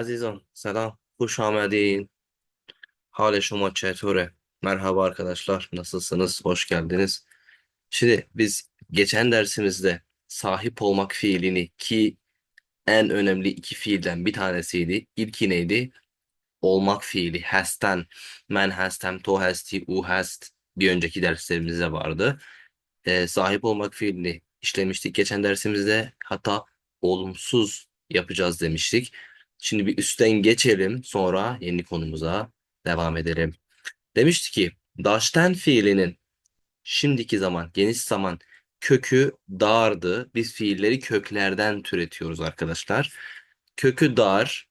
عزیزان selam. Hoş آمدین. Hal şuma çeture. Merhaba arkadaşlar. Nasılsınız? Hoş geldiniz. Şimdi biz geçen dersimizde sahip olmak fiilini ki en önemli iki fiilden bir tanesiydi. İlki neydi? Olmak fiili. Has'ten. Men hastem, to hasti, u hast. Bir önceki derslerimizde vardı. Sahip olmak fiilini işlemiştik geçen dersimizde. Hatta olumsuz yapacağız demiştik. Şimdi bir üstten geçelim, sonra yeni konumuza devam edelim. Demiştik ki daşten fiilinin şimdiki zaman, geniş zaman kökü dardı. Biz fiilleri köklerden türetiyoruz arkadaşlar. Kökü dar.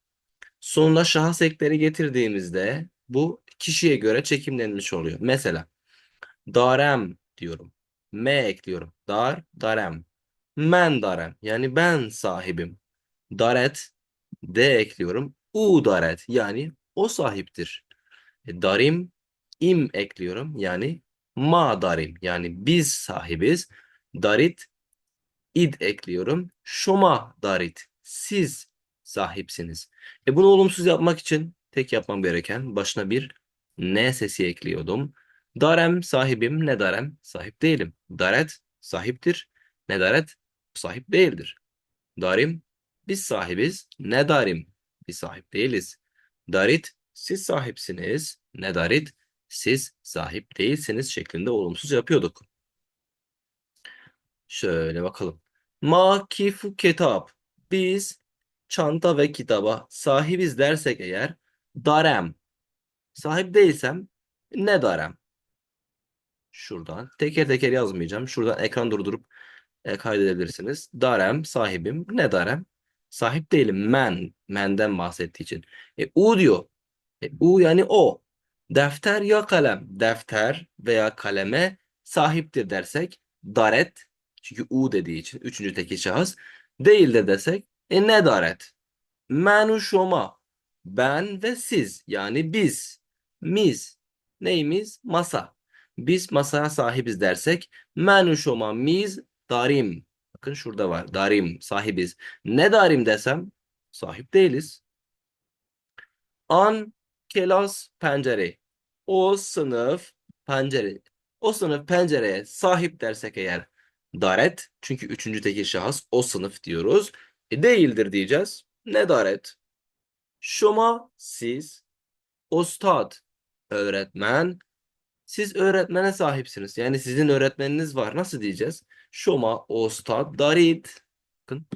Sonuna şahıs ekleri getirdiğimizde bu kişiye göre çekimlenmiş oluyor. Mesela darem diyorum. M ekliyorum. Darem. Men darem. Yani ben sahibim. Daret. D ekliyorum. U daret. Yani o sahiptir. Darim. İm ekliyorum. Yani ma darim. Yani biz sahibiz. Darit. İd ekliyorum. Şoma darit. Siz sahipsiniz. Bunu olumsuz yapmak için tek yapmam gereken başına bir ne sesi ekliyordum. Darem sahibim, ne darem sahip değilim. Daret sahiptir. Ne daret sahip değildir. Darim biz sahibiz. Ne darim biz sahip değiliz. Darit siz sahipsiniz. Ne darit siz sahip değilsiniz şeklinde olumsuz yapıyorduk. Şöyle bakalım. Makifu kitap. Biz çanta ve kitaba sahibiz dersek eğer darem. Sahip değilsem ne darem? Şuradan teker teker yazmayacağım. Şuradan ekran durdurup kaydedebilirsiniz. Darem sahibim. Ne darem? Sahip değilim. Men. Menden bahsettiği için. U diyor. U yani o. Defter ya kalem. Defter veya kaleme sahiptir dersek daret. Çünkü U dediği için üçüncü tekil şahıs. Değildir desek ne daret? Menu şoma. Ben ve siz yani biz. Miz. Neyimiz? Masa. Biz masaya sahibiz dersek menu şoma miz darim. Bakın şurada var. Darim. Sahibiz. Ne darim desem sahip değiliz. An kelas pencere. O sınıf pencere. O sınıf pencereye sahip dersek eğer daret. Çünkü üçüncü tekil şahıs o sınıf diyoruz. Değildir diyeceğiz. Ne daret? Şoma siz. Ostad öğretmen. Siz öğretmene sahipsiniz. Yani sizin öğretmeniniz var. Nasıl diyeceğiz? Şoma ostad darit. Bakın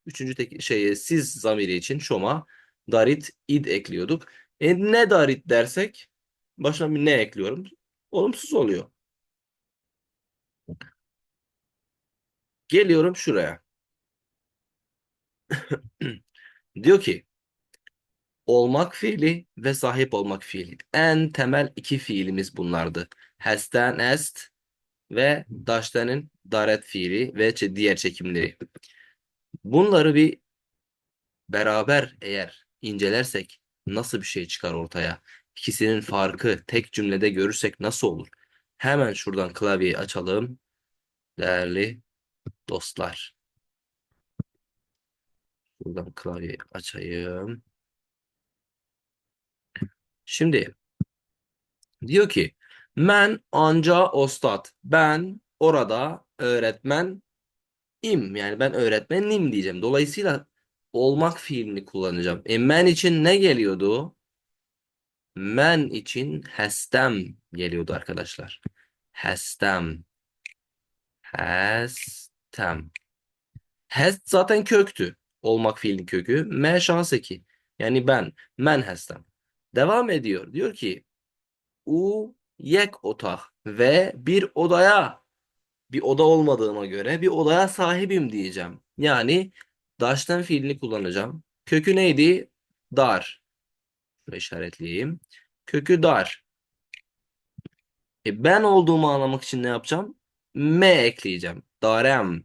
üçüncü tek siz zamiri için şoma darit id ekliyorduk. Ne darit dersek başına bir ne ekliyorum. Olumsuz oluyor. Geliyorum şuraya. Diyor ki olmak fiili ve sahip olmak fiili. En temel iki fiilimiz bunlardı. Hesten est ve daştanın daret fiili ve diğer çekimleri. Bunları bir beraber eğer incelersek nasıl bir şey çıkar ortaya? İkisinin farkı tek cümlede görürsek nasıl olur? Hemen şuradan klavyeyi açalım. Değerli dostlar. Buradan klavyeyi açayım. Şimdi diyor ki men anca ostad. Ben orada öğretmen im. Yani ben öğretmenim diyeceğim. Dolayısıyla olmak fiilini kullanacağım. Men için ne geliyordu? Men için hestem geliyordu arkadaşlar. Hestem. Hestem. Hest zaten köktü. Olmak fiilinin kökü. Me şans eki. Yani ben. Men hestem. Devam ediyor. Diyor ki u yek otak ve bir oda olmadığıma göre bir odaya sahibim diyeceğim. Yani daşten fiilini kullanacağım. Kökü neydi? Dar. Şuraya işaretleyeyim. Kökü dar. Ben olduğumu anlamak için ne yapacağım? Me ekleyeceğim. Darem.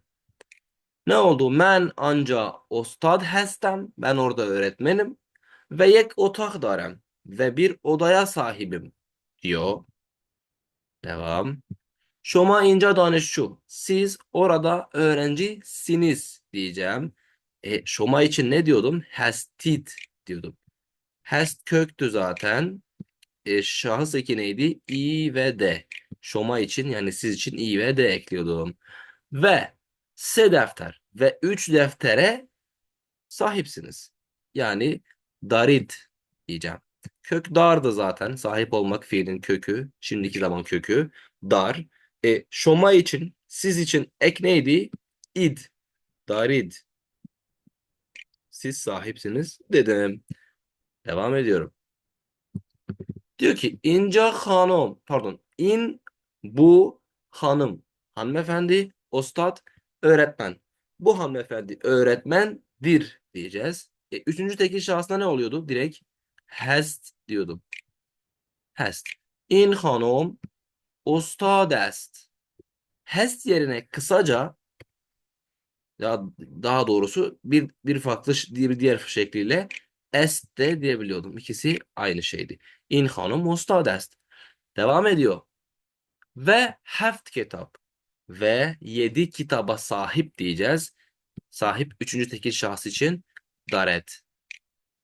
Ne oldu? Men anca ostad hestem. Ben orada öğretmenim. Ve yek otak darem. Ve bir odaya sahibim diyor. Devam. Şoma ince danışçu. Siz orada öğrencisiniz diyeceğim. Şoma için ne diyordum? Hastit. diyordum. Hast köktü zaten. Şahıs eki neydi? I ve D. Şoma için yani siz için I ve D ekliyordum. Ve S defter ve 3 deftere sahipsiniz. Yani darid diyeceğim. Kök dardı zaten. Sahip olmak fiilin kökü. Şimdiki zaman kökü. Dar. Şoma için, siz için ek neydi? İd. Darid. Siz sahipsiniz dedim. Devam ediyorum. Diyor ki inca hanım pardon bu hanım hanımefendi ostad öğretmen. Bu hanımefendi öğretmendir diyeceğiz. Üçüncü tekil şahısda ne oluyordu? Direkt hast diyordum. Hast. In hanım ostad est. Hast yerine kısaca ya daha doğrusu bir farklı bir diğer şekliyle est de diyebiliyordum. İkisi aynı şeydi. In hanım ostad est. Devam ediyor. Ve heft kitap. Ve 7 kitaba sahip diyeceğiz. Sahip üçüncü tekil şahıs için daret.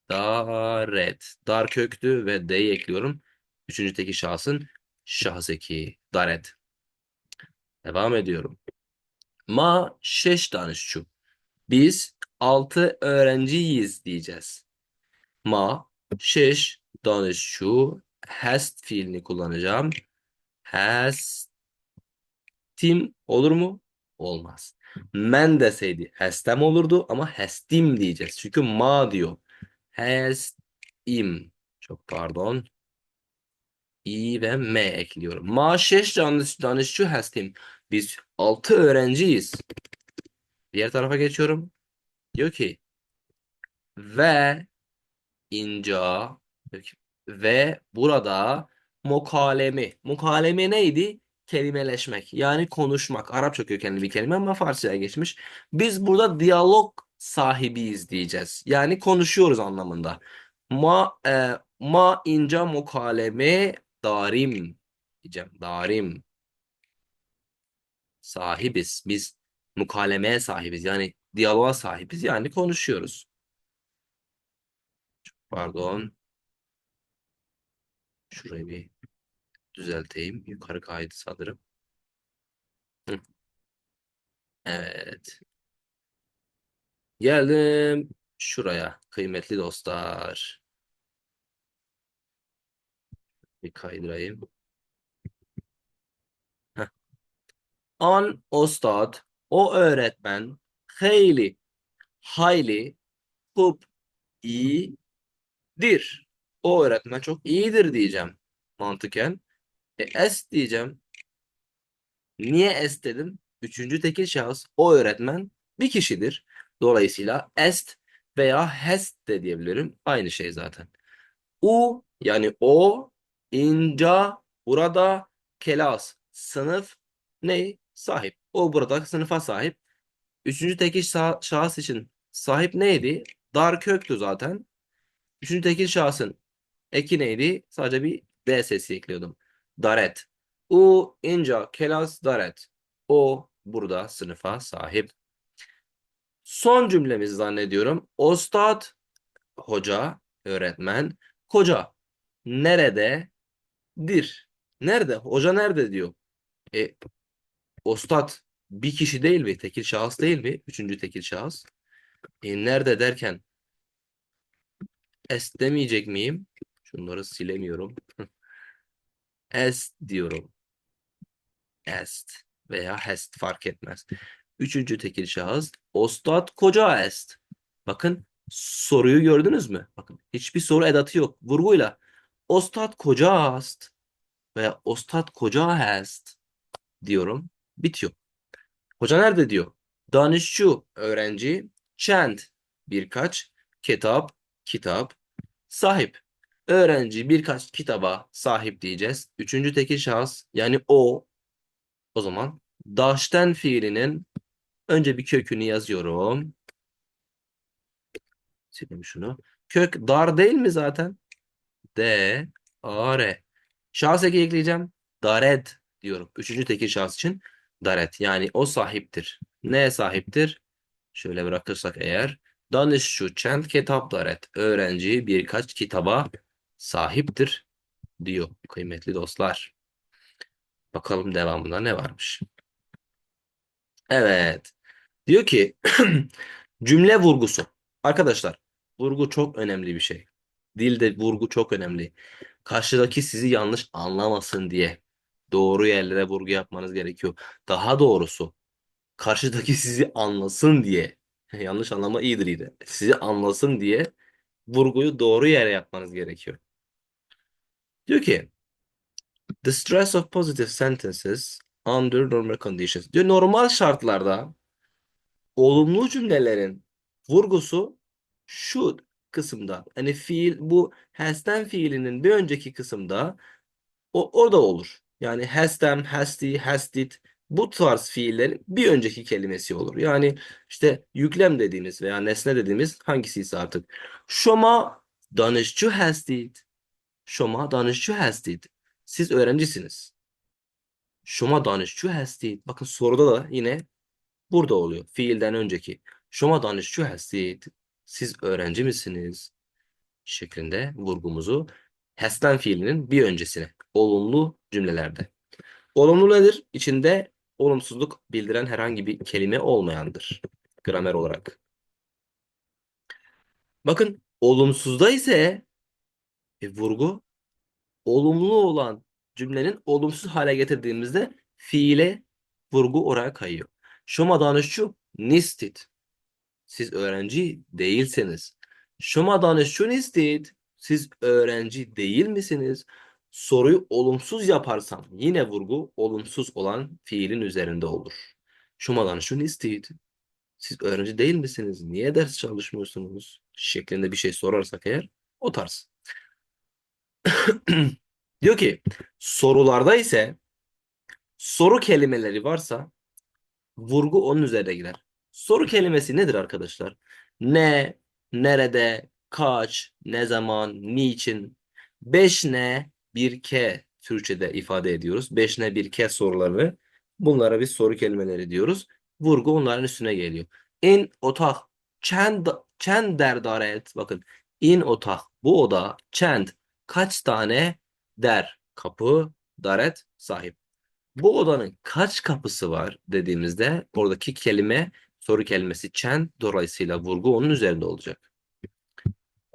Daret. Dar köktü ve D'yi ekliyorum. Üçüncü tekil şahsın şahıs eki. Daret. Devam ediyorum. Ma şeş danışçu. Biz 6 öğrenciyiz diyeceğiz. Ma şeş danışçu. Hast fiilini kullanacağım. Has Tim olur mu? Olmaz. Men deseydi hestem olurdu ama hestim diyeceğiz. Çünkü ma diyor. Hestim. Çok pardon. İ ve m ekliyorum. Ma şeş danışçı hestim. Biz 6 öğrenciyiz. Diğer tarafa geçiyorum. Diyor ki ve inca ve burada mukaleme. Mukaleme neydi? Kelimeleşmek. Yani konuşmak. Arapça kökenli bir kelime ama Farsça'ya geçmiş. Biz burada diyalog sahibiyiz diyeceğiz. Yani konuşuyoruz anlamında. Ma inca mukaleme darim diyeceğim. Darim. Sahibiz. Biz mukalemeye sahibiz. Yani diyaloğa sahibiz. Yani konuşuyoruz. Pardon. Şurayı bir düzelteyim. Yukarı kaydı sanırım. Hı, evet. Geldim şuraya kıymetli dostlar. Bir kaydırayım. Heh. An ostad o öğretmen hayli hayli hub iyidir. O öğretmen çok iyidir diyeceğim mantıken. Es diyeceğim. Niye es dedim? Üçüncü tekil şahıs o öğretmen bir kişidir. Dolayısıyla est veya hest de diyebilirim. Aynı şey zaten. U yani o, inca, burada, kelas, sınıf, ne? Sahip. O burada sınıfa sahip. Üçüncü tekil şahıs için sahip neydi? Dar köktü zaten. Üçüncü tekil şahsın eki neydi? Sadece bir D sesi ekliyordum. Daret. U, inca, kelas, daret. O burada sınıfa sahip. Son cümlemizi zannediyorum. Ostad, hoca, öğretmen, koca. Nerededir? Nerede? Hoca nerede diyor. E, Ostad bir kişi değil mi? Tekil şahıs değil mi? Üçüncü tekil şahıs. Nerede derken est demeyecek miyim? Şunları silemiyorum. Est diyorum. Est veya hest fark etmez. Üçüncü tekil şahıs. Ostad koca est. Bakın soruyu gördünüz mü? Bakın hiçbir soru edatı yok. Vurguyla. Ostad koca est veya Ostad koca est diyorum. Bitiyor. Hoca nerede diyor? Danışçı, öğrenci, çend, birkaç, kitap, sahip. Öğrenci birkaç kitaba sahip diyeceğiz. Üçüncü tekil şahıs yani o zaman daşten fiilinin önce bir kökünü yazıyorum. Sileyim şunu. Kök dar değil mi zaten? D, A, R. Şahıs eki ekleyeceğim. Dared diyorum. Üçüncü tekil şahıs için daret. Yani o sahiptir. Neye sahiptir? Şöyle bırakırsak eğer. Danışçu çend kitaplar et. Öğrenci birkaç kitaba sahiptir diyor kıymetli dostlar. Bakalım devamında ne varmış. Evet. Diyor ki cümle vurgusu. Arkadaşlar vurgu çok önemli bir şey. Dilde vurgu çok önemli. Karşıdaki sizi yanlış anlamasın diye doğru yerlere vurgu yapmanız gerekiyor. Daha doğrusu karşıdaki sizi anlasın diye yanlış anlama iyidir iyi de. Sizi anlasın diye vurguyu doğru yere yapmanız gerekiyor. Diyor ki the stress of positive sentences under normal conditions. Diyor normal şartlarda olumlu cümlelerin vurgusu şu kısımda. Hani fiil bu has'ten fiilinin bir önceki kısımda o da olur. Yani has them, has the, has did bu tarz fiillerin bir önceki kelimesi olur. Yani işte yüklem dediğimiz veya nesne dediğimiz hangisiyse artık. Şoma danışçı has did. Şoma danışçı has did. Siz öğrencisiniz. Şoma danışçı has did. Bakın soruda da yine burada oluyor. Fiilden önceki. Şoma danışçı hastit. Siz öğrenci misiniz? Şeklinde vurgumuzu has'ten fiilinin bir öncesine. Olumlu cümlelerde. Olumlu nedir? İçinde olumsuzluk bildiren herhangi bir kelime olmayandır. Gramer olarak. Bakın olumsuzda ise vurgu olumlu olan cümlenin olumsuz hale getirdiğimizde fiile vurgu oraya kayıyor. Şoma danışçı nistit. Siz öğrenci değilseniz. Şoma danışçun istid. Siz öğrenci değil misiniz? Soruyu olumsuz yaparsam yine vurgu olumsuz olan fiilin üzerinde olur. Şoma danışçun istid. Siz öğrenci değil misiniz? Niye ders çalışmıyorsunuz? Şeklinde bir şey sorarsak eğer o tarz. Diyor ki sorularda ise soru kelimeleri varsa vurgu onun üzerine gider. Soru kelimesi nedir arkadaşlar? Ne, nerede, kaç, ne zaman, niçin? Beş ne, bir ke Türkçe'de ifade ediyoruz. Beş ne, bir ke soruları. Bunlara biz soru kelimeleri diyoruz. Vurgu onların üstüne geliyor. In otak, çend der daret. Bakın. In otak, bu oda, çend, kaç tane der, kapı, daret, sahip. Bu odanın kaç kapısı var dediğimizde oradaki kelime soru kelimesi çen dolayısıyla vurgu onun üzerinde olacak.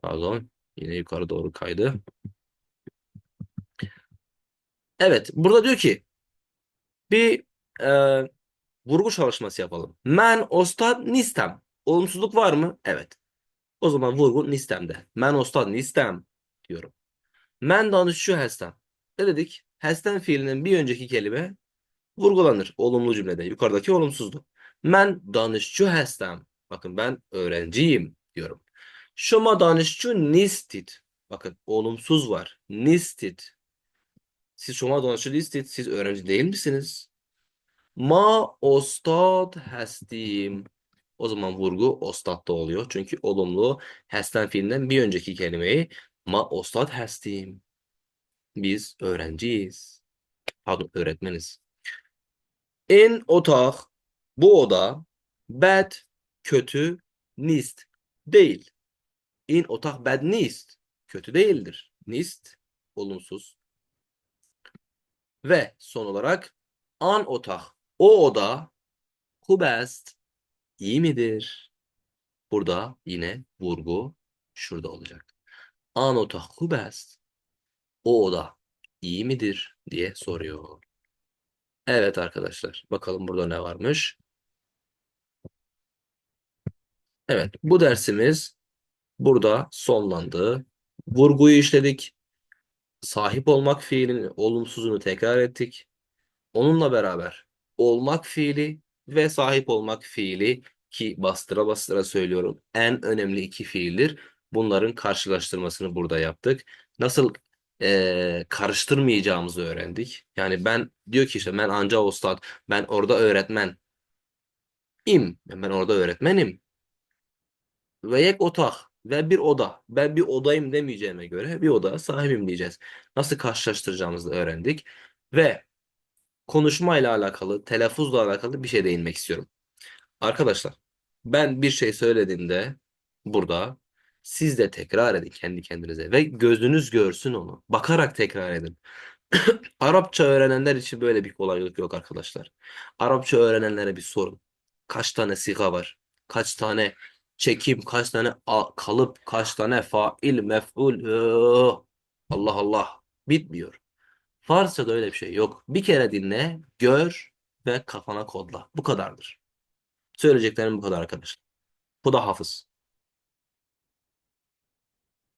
Pardon yine yukarı doğru kaydı. Evet burada diyor ki bir e, vurgu çalışması yapalım. Men ostad nistem. Olumsuzluk var mı? Evet. O zaman vurgu nistemde. Men ostad nistem diyorum. Men danışçı hestem. Ne dedik? Hestem fiilinin bir önceki kelime vurgulanır olumlu cümlede. Yukarıdaki olumsuzdu. Ben danışçı hestem. Bakın ben öğrenciyim diyorum. Şoma danışçı nistit. Bakın olumsuz var. Nistit. Siz şoma danışçı nistit. Siz öğrenci değil misiniz? Ma ostad hestim. O zaman vurgu ostatta oluyor. Çünkü olumlu hesten fiilinden bir önceki kelimeyi ma ostad hestim. Biz öğrenciyiz. Pardon öğretmeniz. En otak bu oda bad kötü nist değil. In otak bad nist kötü değildir. Nist olumsuz. Ve son olarak an otak o oda hubest iyi midir? Burada yine vurgu şurada olacak. An otak hubest o oda iyi midir diye soruyor. Evet arkadaşlar bakalım burada ne varmış. Evet bu dersimiz burada sonlandı. Vurguyu işledik. Sahip olmak fiilinin olumsuzunu tekrar ettik. Onunla beraber olmak fiili ve sahip olmak fiili ki bastıra bastıra söylüyorum en önemli iki fiildir. Bunların karşılaştırmasını burada yaptık. Nasıl karıştırmayacağımızı öğrendik. Yani ben diyor ki işte ben anca ustad, ben orada öğretmenim. Ben orada öğretmenim. Ve yek otak ve bir oda. Ben bir odayım demeyeceğime göre bir oda sahibim diyeceğiz. Nasıl karşılaştıracağımızı öğrendik. Ve konuşmayla alakalı, telaffuzla alakalı bir şey değinmek istiyorum. Arkadaşlar, ben bir şey söylediğimde burada. Siz de tekrar edin kendi kendinize ve gözünüz görsün onu. Bakarak tekrar edin. Arapça öğrenenler için böyle bir kolaylık yok arkadaşlar. Arapça öğrenenlere bir sorun. Kaç tane siga var? Kaç tane çekim, kaç tane kalıp, kaç tane fail, mef'ul. Allah Allah. Bitmiyor. Farsçada öyle bir şey yok. Bir kere dinle, gör ve kafana kodla. Bu kadardır. Söyleyeceklerim bu kadar arkadaşlar. Bu da hafız.